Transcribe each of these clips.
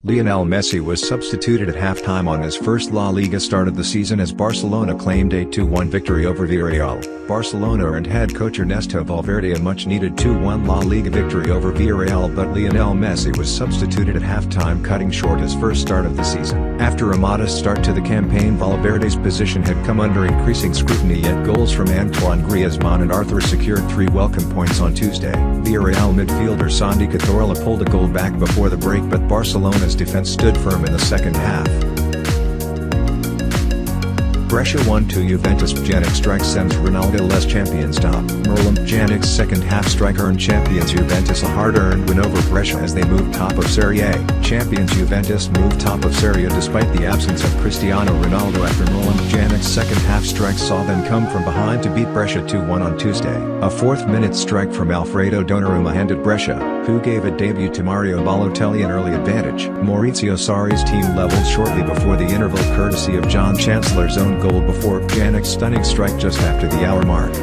Lionel Messi was substituted at halftime on his first La Liga start of the season as Barcelona claimed a 2-1 victory over Villarreal. Barcelona earned head coach Ernesto Valverde a much-needed 2-1 La Liga victory over Villarreal, but Lionel Messi was substituted at halftime, cutting short his first start of the season. After a modest start to the campaign, Valverde's position had come under increasing scrutiny, yet goals from Antoine Griezmann and Arthur secured 3 welcome points on Tuesday. Villarreal midfielder Santi Cazorla pulled a goal back before the break, but Barcelona's defense stood firm in the second half. Brescia 1-2 Juventus. Pjanic strike sends Ronaldo less champions top. Miralem Pjanic's second-half strike earned champions Juventus a hard-earned win over Brescia as they moved top of Serie A. Champions Juventus moved top of Serie A despite the absence of Cristiano Ronaldo after Miralem Pjanic's second-half strike saw them come from behind to beat Brescia 2-1 on Tuesday. A fourth-minute strike from Alfredo Donnarumma handed Brescia, who gave a debut to Mario Balotelli, an early advantage. Maurizio Sarri's team leveled shortly before the interval courtesy of John Chancellor's own goal before Pjanic's stunning strike just after the hour mark.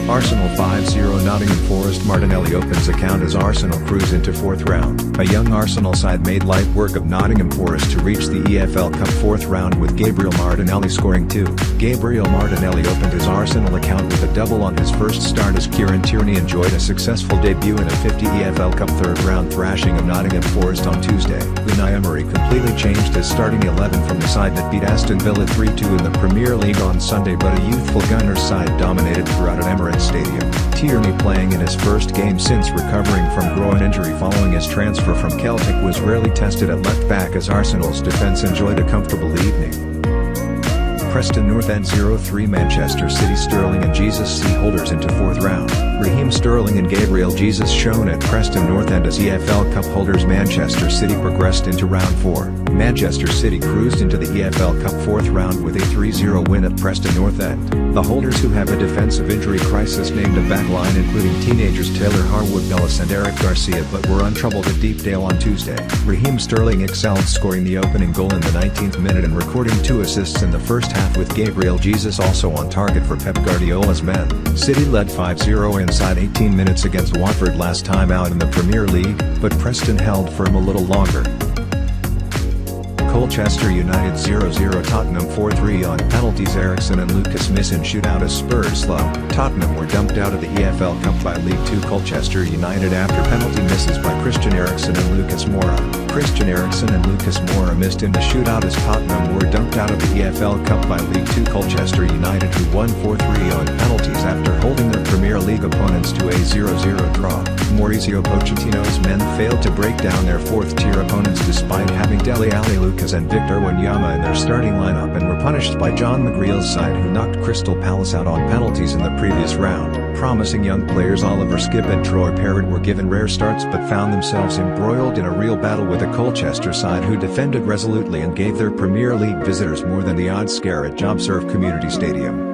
Arsenal 5-0 Nottingham Forest. Martinelli opens account as Arsenal cruise into fourth round. A young Arsenal side made light work of Nottingham Forest to reach the EFL Cup fourth round, with Gabriel Martinelli scoring 2. Gabriel Martinelli opened his Arsenal account with a double on his first start as Kieran Tierney enjoyed a successful debut in a 50 EFL Cup third round thrashing of Nottingham Forest on Tuesday. Unai Emery completely changed his starting 11 from the side that beat Aston Villa 3-2 in the Premier League on Sunday, but a youthful Gunners side dominated throughout at Emirates Stadium. Tierney, playing in his first game since recovering from groin injury following his transfer from Celtic, was rarely tested at left back as Arsenal's defence enjoyed a comfortable evening. Preston North End 0-3 Manchester City. Sterling and Jesus C holders into fourth round. Raheem Sterling and Gabriel Jesus shone at Preston North End as EFL Cup holders Manchester City progressed into round 4. Manchester City cruised into the EFL Cup fourth round with a 3-0 win at Preston North End. The holders, who have a defensive injury crisis, named a back line including teenagers Taylor Harwood-Bellis and Eric Garcia, but were untroubled at Deepdale on Tuesday. Raheem Sterling excelled, scoring the opening goal in the 19th minute and recording 2 assists in the first half, with Gabriel Jesus also on target for Pep Guardiola's men. City led 5-0 inside 18 minutes against Watford last time out in the Premier League, but Preston held firm a little longer. Colchester United 0-0 Tottenham 4-3 on penalties. Eriksson and Lucas miss in shootout as Spurs slow. Tottenham were dumped out of the EFL Cup by League 2 Colchester United after penalty misses by Christian Eriksen and Lucas Moura. Christian Eriksen and Lucas Moura missed in the shootout as Tottenham were dumped out of the EFL Cup by League 2 Colchester United, who won 4-3 on penalties after holding their Premier League opponents to a 0-0 draw. Mauricio Pochettino's men failed to break down their fourth-tier opponents despite having Dele Alli, Lucas and Victor Wanyama in their starting lineup, and were punished by John McGreal's side, who knocked Crystal Palace out on penalties in the previous round. Promising young players Oliver Skipp and Troy Parrott were given rare starts but found themselves embroiled in a real battle with a Colchester side who defended resolutely and gave their Premier League visitors more than the odd scare at JobServe Community Stadium.